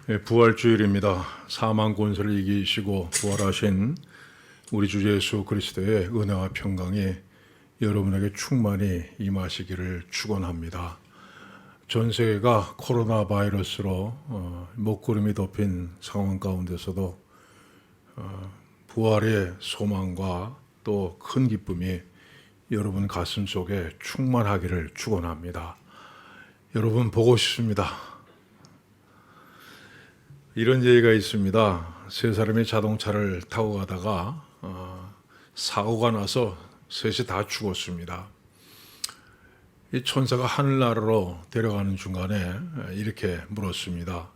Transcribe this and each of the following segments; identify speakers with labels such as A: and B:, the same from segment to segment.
A: 부활주일입니다. 사망 권세를 이기시고 부활하신 우리 주 예수 그리스도의 은혜와 평강이 여러분에게 충만히 임하시기를 축원합니다. 전 세계가 코로나 바이러스로 먹구름이 덮인 상황 가운데서도 부활의 소망과 또 큰 기쁨이 여러분 가슴 속에 충만하기를 축원합니다. 여러분 보고 싶습니다. 이런 얘기가 있습니다. 세 사람이 자동차를 타고 가다가 사고가 나서 셋이 다 죽었습니다. 이 천사가 하늘나라로 데려가는 중간에 이렇게 물었습니다.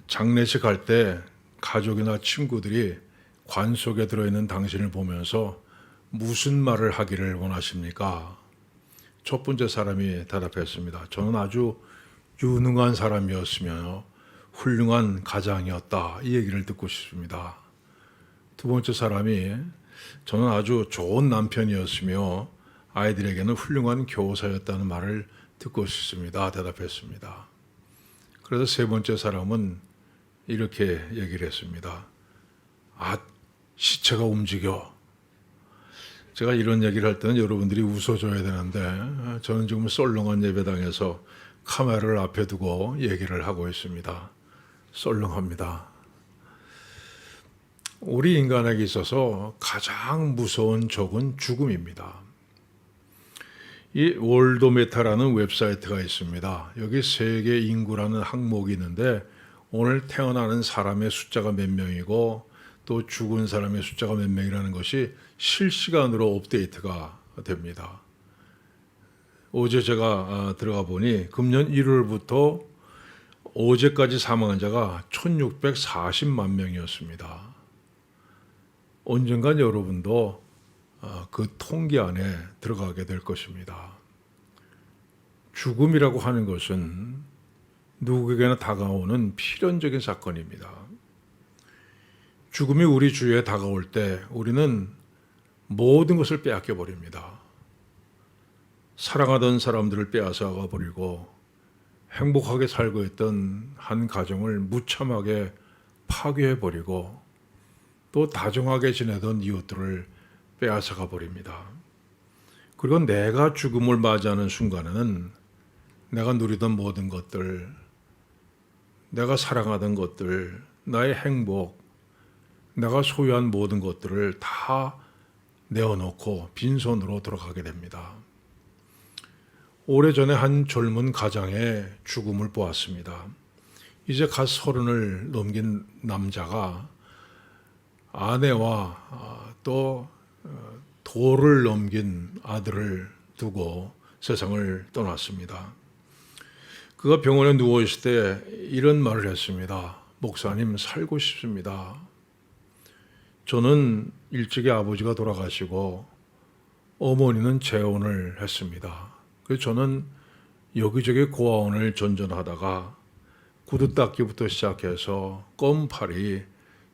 A: 장례식 할 때 가족이나 친구들이 관 속에 들어있는 당신을 보면서 무슨 말을 하기를 원하십니까? 첫 번째 사람이 대답했습니다. 저는 아주 유능한 사람이었으며 훌륭한 가장이었다. 이 얘기를 듣고 싶습니다. 두 번째 사람이 저는 아주 좋은 남편이었으며 아이들에게는 훌륭한 교사였다는 말을 듣고 싶습니다. 대답했습니다. 그래서 세 번째 사람은 이렇게 얘기를 했습니다. 시체가 움직여. 제가 이런 얘기를 할 때는 여러분들이 웃어줘야 되는데 저는 지금 썰렁한 예배당에서 카메라를 앞에 두고 얘기를 하고 있습니다. 썰렁합니다. 우리 인간에게 있어서 가장 무서운 적은 죽음입니다. 이 월도메타라는 웹사이트가 있습니다. 여기 세계 인구라는 항목이 있는데 오늘 태어나는 사람의 숫자가 몇 명이고 또 죽은 사람의 숫자가 몇 명이라는 것이 실시간으로 업데이트가 됩니다. 어제 제가 들어가 보니 금년 1월부터 어제까지 사망한 자가 1640만 명이었습니다. 언젠간 여러분도 그 통계 안에 들어가게 될 것입니다. 죽음이라고 하는 것은 누구에게나 다가오는 필연적인 사건입니다. 죽음이 우리 주위에 다가올 때 우리는 모든 것을 빼앗겨 버립니다. 사랑하던 사람들을 빼앗아가 버리고 행복하게 살고 있던 한 가정을 무참하게 파괴해 버리고 또 다정하게 지내던 이웃들을 빼앗아가 버립니다. 그리고 내가 죽음을 맞이하는 순간에는 내가 누리던 모든 것들, 내가 사랑하던 것들, 나의 행복, 내가 소유한 모든 것들을 다 내어놓고 빈손으로 돌아가게 됩니다. 오래전에 한 젊은 가장의 죽음을 보았습니다. 이제 갓 30을 넘긴 남자가 아내와 또 돌을 넘긴 아들을 두고 세상을 떠났습니다. 그가 병원에 누워 있을 때 이런 말을 했습니다. 목사님, 살고 싶습니다. 저는 일찍이 아버지가 돌아가시고 어머니는 재혼을 했습니다. 그래서 저는 여기저기 고아원을 전전하다가 구두 닦기부터 시작해서 껌팔이,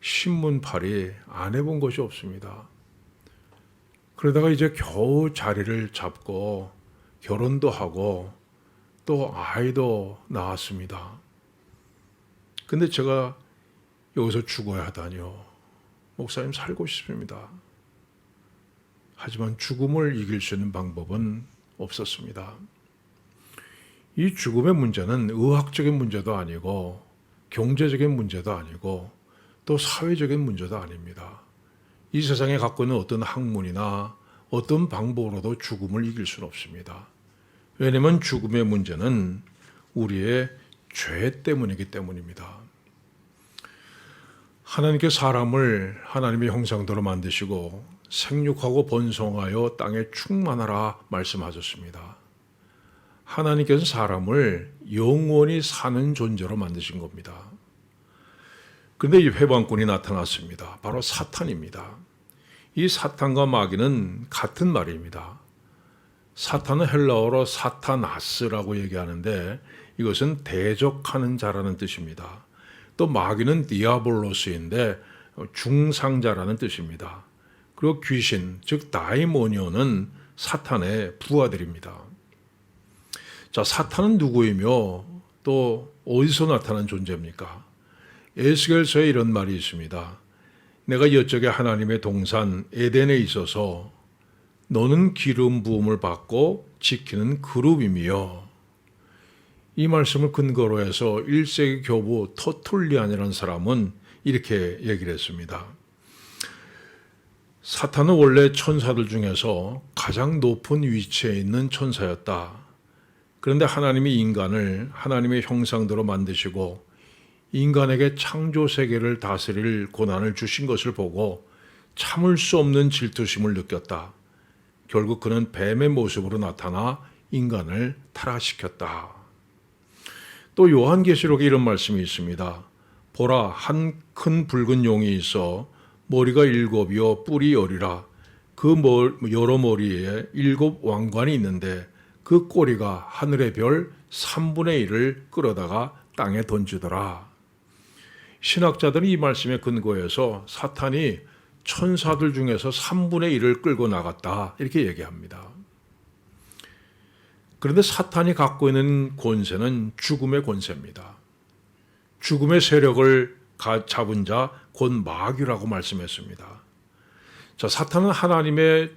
A: 신문팔이 안 해본 것이 없습니다. 그러다가 이제 겨우 자리를 잡고 결혼도 하고 또 아이도 낳았습니다. 근데 제가 여기서 죽어야 하다니요. 목사님, 살고 싶습니다. 하지만 죽음을 이길 수 있는 방법은 없었습니다. 이 죽음의 문제는 의학적인 문제도 아니고 경제적인 문제도 아니고 또 사회적인 문제도 아닙니다. 이 세상에 갖고 있는 어떤 학문이나 어떤 방법으로도 죽음을 이길 수는 없습니다. 왜냐하면 죽음의 문제는 우리의 죄 때문이기 때문입니다. 하나님께 사람을 하나님의 형상대로 만드시고 생육하고 번성하여 땅에 충만하라 말씀하셨습니다. 하나님께서 사람을 영원히 사는 존재로 만드신 겁니다. 그런데 이 회방꾼이 나타났습니다. 바로 사탄입니다. 이 사탄과 마귀는 같은 말입니다. 사탄은 헬라어로 사타나스라고 얘기하는데 이것은 대적하는 자라는 뜻입니다. 또 마귀는 디아볼로스인데 중상자라는 뜻입니다. 그리고 귀신, 즉 다이모니오는 사탄의 부하들입니다. 자, 사탄은 누구이며 또 어디서 나타난 존재입니까? 에스겔서에 이런 말이 있습니다. 내가 옛적에 하나님의 동산 에덴에 있어서 너는 기름 부음을 받고 지키는 그룹이며, 이 말씀을 근거로 해서 1세기 교부 터툴리안이라는 사람은 이렇게 얘기를 했습니다. 사탄은 원래 천사들 중에서 가장 높은 위치에 있는 천사였다. 그런데 하나님이 인간을 하나님의 형상대로 만드시고 인간에게 창조 세계를 다스릴 고난을 주신 것을 보고 참을 수 없는 질투심을 느꼈다. 결국 그는 뱀의 모습으로 나타나 인간을 타락시켰다. 또 요한계시록에 이런 말씀이 있습니다. 보라, 한 큰 붉은 용이 있어 머리가 7이요 뿔이 10이라. 그 여러 머리에 7 왕관이 있는데 그 꼬리가 하늘의 별 3분의 1을 끌어다가 땅에 던지더라. 신학자들은 이 말씀에 근거해서 사탄이 천사들 중에서 3분의 1을 끌고 나갔다, 이렇게 얘기합니다. 그런데 사탄이 갖고 있는 권세는 죽음의 권세입니다. 죽음의 세력을 잡은 자 곧 마귀라고 말씀했습니다. 자, 사탄은 하나님의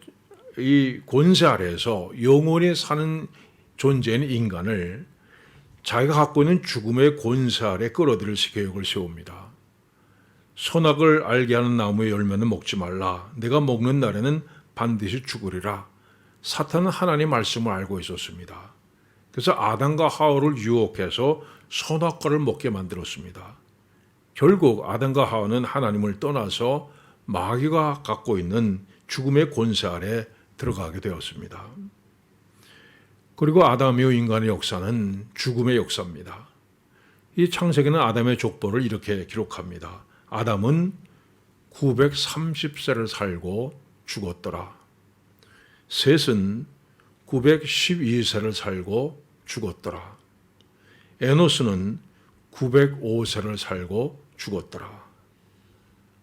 A: 이 권세 아래에서 영원히 사는 존재인 인간을 자기가 갖고 있는 죽음의 권세 아래 끌어들일 계획을 세웁니다. 선악을 알게 하는 나무의 열매는 먹지 말라. 내가 먹는 날에는 반드시 죽으리라. 사탄은 하나님의 말씀을 알고 있었습니다. 그래서 아담과 하와를 유혹해서 선악과를 먹게 만들었습니다. 결국 아담과 하와는 하나님을 떠나서 마귀가 갖고 있는 죽음의 권세 아래 들어가게 되었습니다. 그리고 아담 이후 인간의 역사는 죽음의 역사입니다. 이 창세기는 아담의 족보를 이렇게 기록합니다. 아담은 930세를 살고 죽었더라. 셋은 912세를 살고 죽었더라. 에노스는 905세를 살고 죽었더라.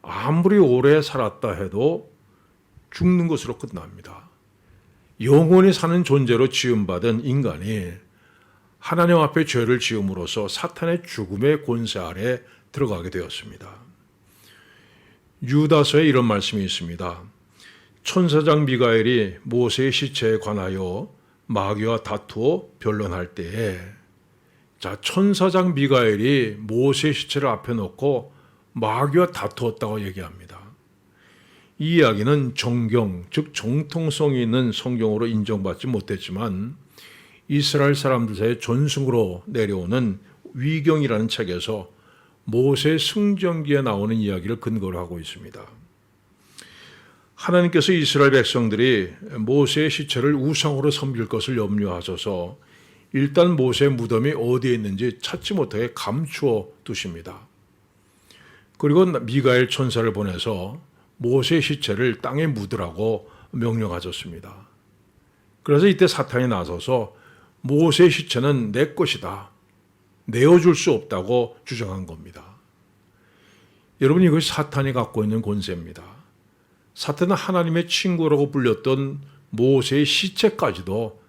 A: 아무리 오래 살았다 해도 죽는 것으로 끝납니다. 영원히 사는 존재로 지음받은 인간이 하나님 앞에 죄를 지음으로써 사탄의 죽음의 권세 아래 들어가게 되었습니다. 유다서에 이런 말씀이 있습니다. 천사장 미가엘이 모세의 시체에 관하여 마귀와 다투어 변론할 때에, 자, 천사장 미가엘이 모세의 시체를 앞에 놓고 마귀와 다투었다고 얘기합니다. 이 이야기는 정경, 즉 정통성이 있는 성경으로 인정받지 못했지만 이스라엘 사람들 사이의 전승으로 내려오는 위경이라는 책에서 모세 승전기에 나오는 이야기를 근거로 하고 있습니다. 하나님께서 이스라엘 백성들이 모세의 시체를 우상으로 섬길 것을 염려하셔서 일단 모세의 무덤이 어디에 있는지 찾지 못하게 감추어 두십니다. 그리고 미가엘 천사를 보내서 모세의 시체를 땅에 묻으라고 명령하셨습니다. 그래서 이때 사탄이 나서서 모세의 시체는 내 것이다, 내어줄 수 없다고 주장한 겁니다. 여러분, 이것이 사탄이 갖고 있는 권세입니다. 사탄은 하나님의 친구라고 불렸던 모세의 시체까지도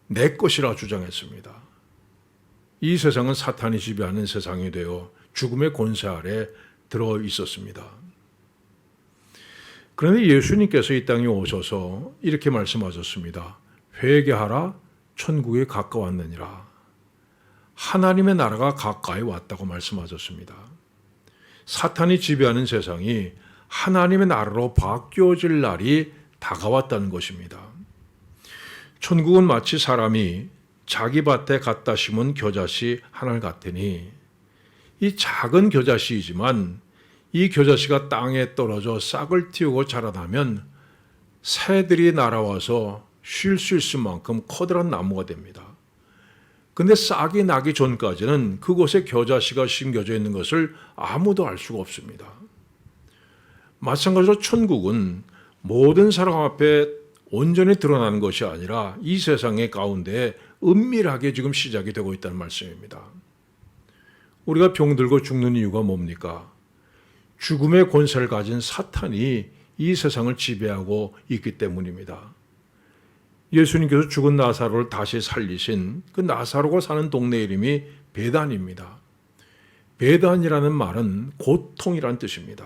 A: 내 것이라 주장했습니다. 이 세상은 사탄이 지배하는 세상이 되어 죽음의 권세 아래 들어 있었습니다. 그런데 예수님께서 이 땅에 오셔서 이렇게 말씀하셨습니다. 회개하라, 천국이 가까웠느니라. 하나님의 나라가 가까이 왔다고 말씀하셨습니다. 사탄이 지배하는 세상이 하나님의 나라로 바뀌어질 날이 다가왔다는 것입니다. 천국은 마치 사람이 자기 밭에 갖다 심은 겨자씨 하나를 같으니, 이 작은 겨자씨이지만 이 겨자씨가 땅에 떨어져 싹을 틔우고 자라나면 새들이 날아와서 쉴 수 있을 만큼 커다란 나무가 됩니다. 근데 싹이 나기 전까지는 그곳에 겨자씨가 심겨져 있는 것을 아무도 알 수가 없습니다. 마찬가지로 천국은 모든 사람 앞에 온전히 드러나는 것이 아니라 이 세상의 가운데 은밀하게 지금 시작이 되고 있다는 말씀입니다. 우리가 병들고 죽는 이유가 뭡니까? 죽음의 권세를 가진 사탄이 이 세상을 지배하고 있기 때문입니다. 예수님께서 죽은 나사로를 다시 살리신 그 나사로가 사는 동네 이름이 베단입니다. 베단이라는 말은 고통이란 뜻입니다.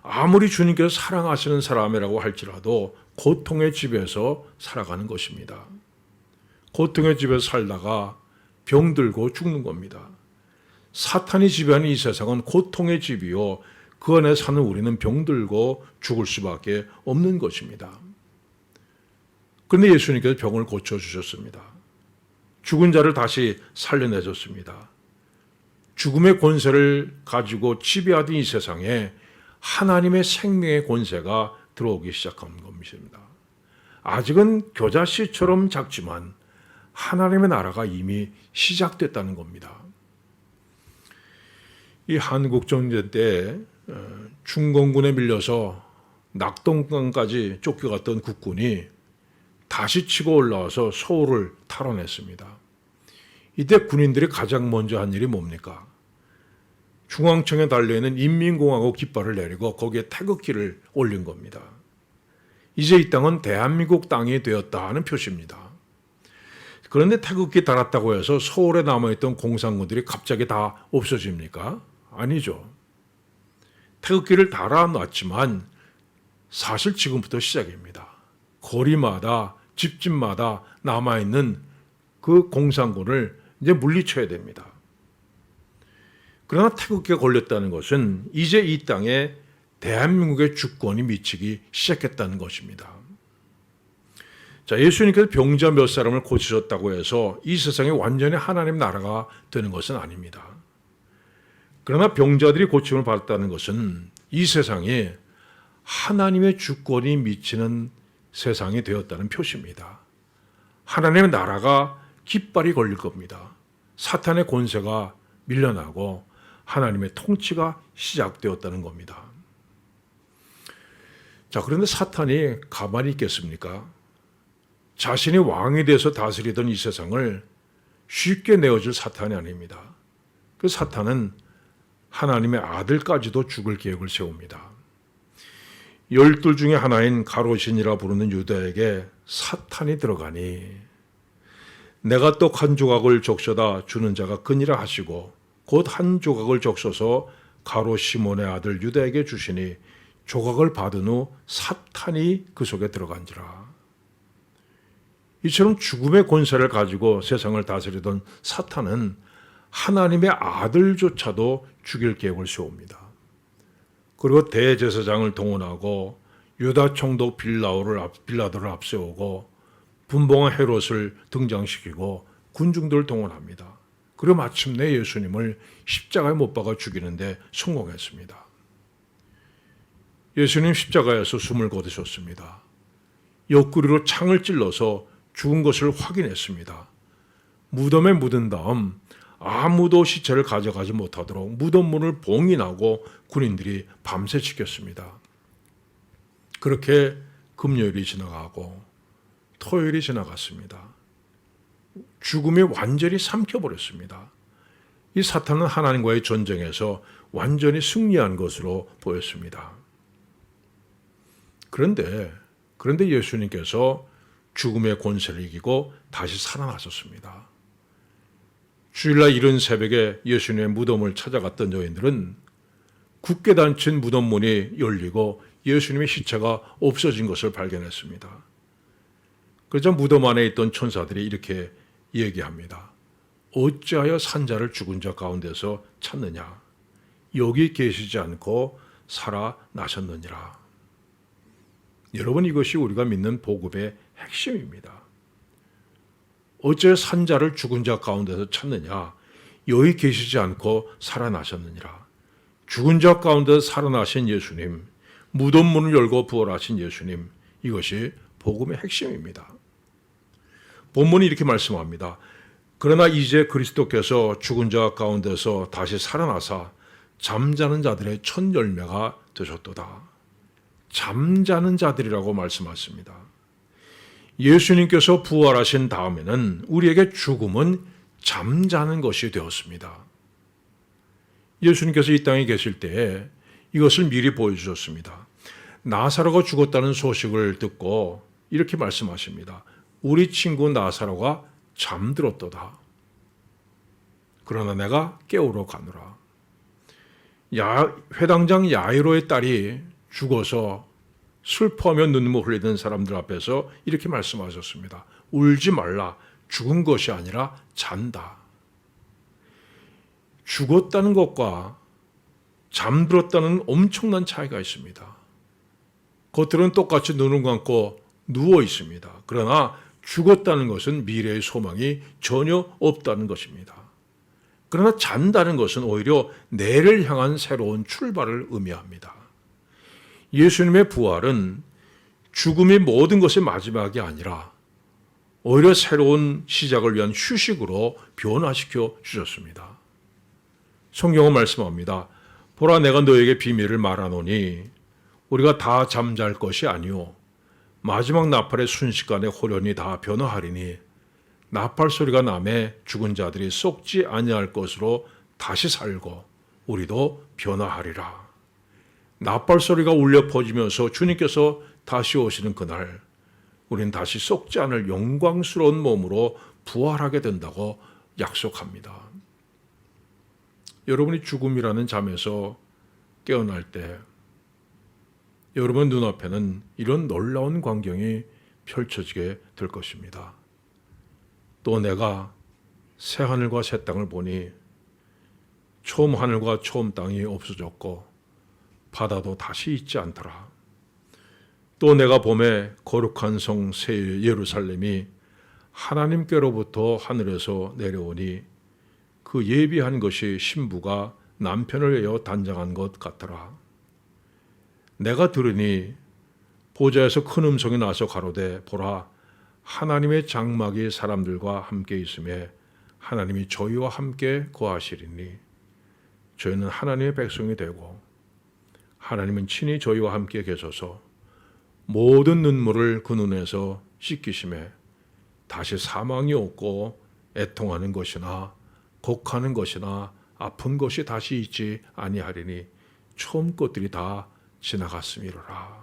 A: 아무리 주님께서 사랑하시는 사람이라고 할지라도 고통의 집에서 살아가는 것입니다. 고통의 집에서 살다가 병들고 죽는 겁니다. 사탄이 지배하는 이 세상은 고통의 집이요, 그 안에 사는 우리는 병들고 죽을 수밖에 없는 것입니다. 그런데 예수님께서 병을 고쳐주셨습니다. 죽은 자를 다시 살려내셨습니다. 죽음의 권세를 가지고 지배하던 이 세상에 하나님의 생명의 권세가 들어오기 시작한 것입니다. 아직은 겨자씨처럼 작지만 하나님의 나라가 이미 시작됐다는 겁니다. 이 한국전쟁 때 중공군에 밀려서 낙동강까지 쫓겨갔던 국군이 다시 치고 올라와서 서울을 탈환했습니다. 이때 군인들이 가장 먼저 한 일이 뭡니까? 중앙청에 달려있는 인민공화국 깃발을 내리고 거기에 태극기를 올린 겁니다. 이제 이 땅은 대한민국 땅이 되었다 하는 표시입니다. 그런데 태극기 달았다고 해서 서울에 남아있던 공산군들이 갑자기 다 없어집니까? 아니죠. 태극기를 달아놨지만 사실 지금부터 시작입니다. 거리마다 집집마다 남아있는 그 공산군을 이제 물리쳐야 됩니다. 그러나 태극기가 걸렸다는 것은 이제 이 땅에 대한민국의 주권이 미치기 시작했다는 것입니다. 자, 예수님께서 병자 몇 사람을 고치셨다고 해서 이 세상에 완전히 하나님 나라가 되는 것은 아닙니다. 그러나 병자들이 고침을 받았다는 것은 이 세상에 하나님의 주권이 미치는 세상이 되었다는 표시입니다. 하나님의 나라가 깃발이 걸릴 겁니다. 사탄의 권세가 밀려나고 하나님의 통치가 시작되었다는 겁니다. 자, 그런데 사탄이 가만히 있겠습니까? 자신이 왕이 돼서 다스리던 이 세상을 쉽게 내어줄 사탄이 아닙니다. 그 사탄은 하나님의 아들까지도 죽을 계획을 세웁니다. 12 중에 하나인 가로신이라 부르는 유다에게 사탄이 들어가니 내가 떡 한 조각을 적셔다 주는 자가 그니라 하시고 곧 한 조각을 적셔서 가로 시몬의 아들 유다에게 주시니 조각을 받은 후 사탄이 그 속에 들어간지라. 이처럼 죽음의 권세를 가지고 세상을 다스리던 사탄은 하나님의 아들조차도 죽일 계획을 세웁니다. 그리고 대제사장을 동원하고 유다 총독 빌라도를 앞세우고 분봉한 헤롯을 등장시키고 군중들을 동원합니다. 그리고 마침내 예수님을 십자가에 못 박아 죽이는데 성공했습니다. 예수님 십자가에서 숨을 거두셨습니다. 옆구리로 창을 찔러서 죽은 것을 확인했습니다. 무덤에 묻은 다음 아무도 시체를 가져가지 못하도록 무덤 문을 봉인하고 군인들이 밤새 지켰습니다. 그렇게 금요일이 지나가고 토요일이 지나갔습니다. 죽음이 완전히 삼켜버렸습니다. 이 사탄은 하나님과의 전쟁에서 완전히 승리한 것으로 보였습니다. 그런데 예수님께서 죽음의 권세를 이기고 다시 살아나셨습니다. 주일날 이른 새벽에 예수님의 무덤을 찾아갔던 여인들은 굳게 닫힌 무덤 문이 열리고 예수님의 시체가 없어진 것을 발견했습니다. 그러자 무덤 안에 있던 천사들이 이렇게 얘기합니다. 어찌하여 산자를 죽은 자 가운데서 찾느냐? 여기 계시지 않고 살아나셨느니라. 여러분, 이것이 우리가 믿는 복음의 핵심입니다. 어째 산자를 죽은 자 가운데서 찾느냐? 여기 계시지 않고 살아나셨느니라. 죽은 자 가운데서 살아나신 예수님, 무덤 문을 열고 부활하신 예수님, 이것이 복음의 핵심입니다. 본문이 이렇게 말씀합니다. 그러나 이제 그리스도께서 죽은 자 가운데서 다시 살아나사 잠자는 자들의 첫 열매가 되셨도다. 잠자는 자들이라고 말씀하십니다. 예수님께서 부활하신 다음에는 우리에게 죽음은 잠자는 것이 되었습니다. 예수님께서 이 땅에 계실 때에 이것을 미리 보여주셨습니다. 나사로가 죽었다는 소식을 듣고 이렇게 말씀하십니다. 우리 친구 나사로가 잠들었도다. 그러나 내가 깨우러 가노라. 회당장 야이로의 딸이 죽어서 슬퍼하며 눈물 흘리던 사람들 앞에서 이렇게 말씀하셨습니다. 울지 말라. 죽은 것이 아니라 잔다. 죽었다는 것과 잠들었다는 엄청난 차이가 있습니다. 겉으로는 똑같이 눈을 감고 누워 있습니다. 그러나 죽었다는 것은 미래의 소망이 전혀 없다는 것입니다. 그러나 잔다는 것은 오히려 내를 향한 새로운 출발을 의미합니다. 예수님의 부활은 죽음이 모든 것의 마지막이 아니라 오히려 새로운 시작을 위한 휴식으로 변화시켜 주셨습니다. 성경은 말씀합니다. 보라, 내가 너에게 비밀을 말하노니 우리가 다 잠잘 것이 아니요 마지막 나팔의 순식간에 호련히 다 변화하리니 나팔 소리가 나매 죽은 자들이 썩지 아니할 것으로 다시 살고 우리도 변화하리라. 나팔 소리가 울려 퍼지면서 주님께서 다시 오시는 그날 우리는 다시 썩지 않을 영광스러운 몸으로 부활하게 된다고 약속합니다. 여러분이 죽음이라는 잠에서 깨어날 때 여러분 눈앞에는 이런 놀라운 광경이 펼쳐지게 될 것입니다. 또 내가 새 하늘과 새 땅을 보니 처음 하늘과 처음 땅이 없어졌고 바다도 다시 있지 않더라. 또 내가 봄에 거룩한 성 새 예루살렘이 하나님께로부터 하늘에서 내려오니 그 예비한 것이 신부가 남편을 위하여 단장한 것 같더라. 내가 들으니 보좌에서 큰 음성이 나서 가로되 보라, 하나님의 장막이 사람들과 함께 있음에 하나님이 저희와 함께 거하시리니 저희는 하나님의 백성이 되고 하나님은 친히 저희와 함께 계셔서 모든 눈물을 그 눈에서 씻기심에 다시 사망이 없고 애통하는 것이나 곡하는 것이나 아픈 것이 다시 있지 아니하리니 처음 것들이 다 지나갔음이로라.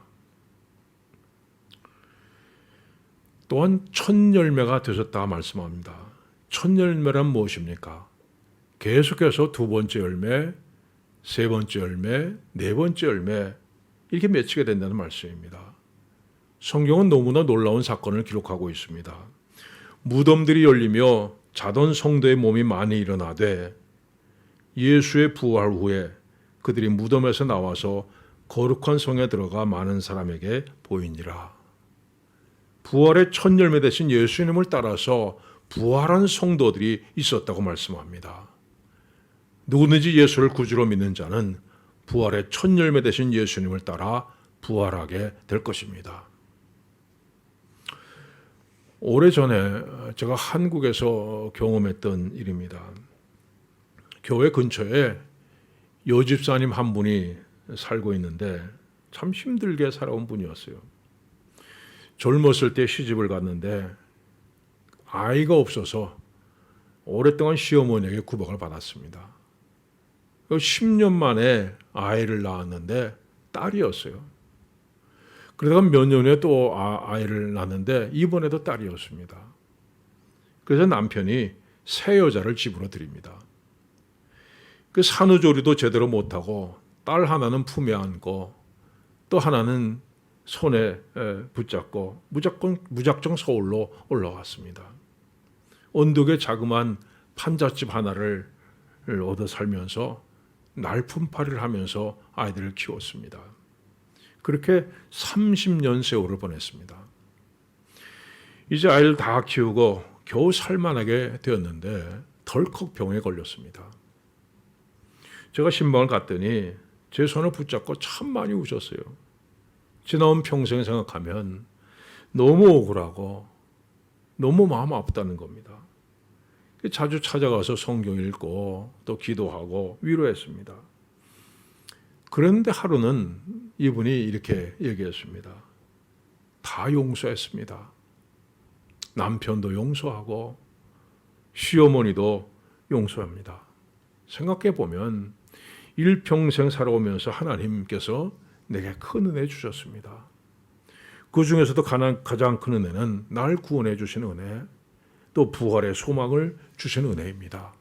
A: 또한 첫 열매가 되셨다 말씀합니다. 첫 열매란 무엇입니까? 계속해서 두 번째 열매, 세 번째 열매, 네 번째 열매 이렇게 맺히게 된다는 말씀입니다. 성경은 너무나 놀라운 사건을 기록하고 있습니다. 무덤들이 열리며 자던 성도의 몸이 많이 일어나되 예수의 부활 후에 그들이 무덤에서 나와서 거룩한 성에 들어가 많은 사람에게 보이니라. 부활의 첫 열매 되신 예수님을 따라서 부활한 성도들이 있었다고 말씀합니다. 누구든지 예수를 구주로 믿는 자는 부활의 첫 열매 되신 예수님을 따라 부활하게 될 것입니다. 오래전에 제가 한국에서 경험했던 일입니다. 교회 근처에 여집사님 한 분이 살고 있는데 참 힘들게 살아온 분이었어요. 젊었을 때 시집을 갔는데 아이가 없어서 오랫동안 시어머니에게 구박을 받았습니다. 10년 만에 아이를 낳았는데 딸이었어요. 그러다가 몇 년 후에 또 아이를 낳았는데 이번에도 딸이었습니다. 그래서 남편이 새 여자를 집으로 들입니다. 그 산후조리도 제대로 못하고 딸 하나는 품에 안고 또 하나는 손에 붙잡고 무작정 서울로 올라왔습니다. 언덕에 자그마한 판잣집 하나를 얻어 살면서 날품팔이를 하면서 아이들을 키웠습니다. 그렇게 30년 세월을 보냈습니다. 이제 아이를 다 키우고 겨우 살만하게 되었는데 덜컥 병에 걸렸습니다. 제가 신방을 갔더니 제 손을 붙잡고 참 많이 우셨어요. 지나온 평생 생각하면 너무 억울하고 너무 마음 아프다는 겁니다. 자주 찾아가서 성경 읽고 또 기도하고 위로했습니다. 그런데 하루는 이분이 이렇게 얘기했습니다. 다 용서했습니다. 남편도 용서하고 시어머니도 용서합니다. 생각해 보면 일평생 살아오면서 하나님께서 내게 큰 은혜 주셨습니다. 그 중에서도 가장 큰 은혜는 날 구원해 주신 은혜, 또 부활의 소망을 주신 은혜입니다.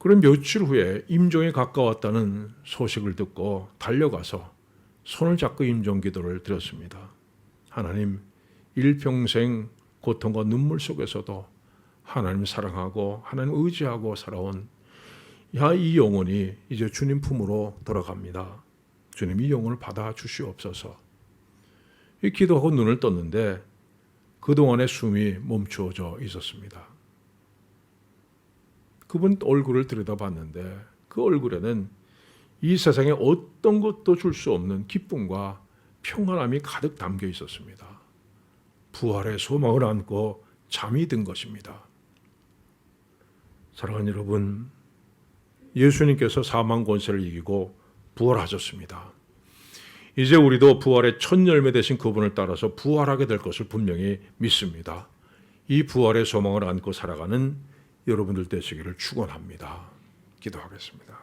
A: 그런 며칠 후에 임종에 가까웠다는 소식을 듣고 달려가서 손을 잡고 임종 기도를 드렸습니다. 하나님, 일평생 고통과 눈물 속에서도 하나님 사랑하고 하나님 의지하고 살아온 이 영혼이 이제 주님 품으로 돌아갑니다. 주님, 이 영혼을 받아 주시옵소서. 이 기도하고 눈을 떴는데 그동안의 숨이 멈추어져 있었습니다. 그분 얼굴을 들여다봤는데 그 얼굴에는 이 세상에 어떤 것도 줄 수 없는 기쁨과 평안함이 가득 담겨 있었습니다. 부활의 소망을 안고 잠이 든 것입니다. 사랑하는 여러분, 예수님께서 사망 권세를 이기고 부활하셨습니다. 이제 우리도 부활의 첫 열매 되신 그분을 따라서 부활하게 될 것을 분명히 믿습니다. 이 부활의 소망을 안고 살아가는 여러분들 되시기를 축원합니다. 기도하겠습니다.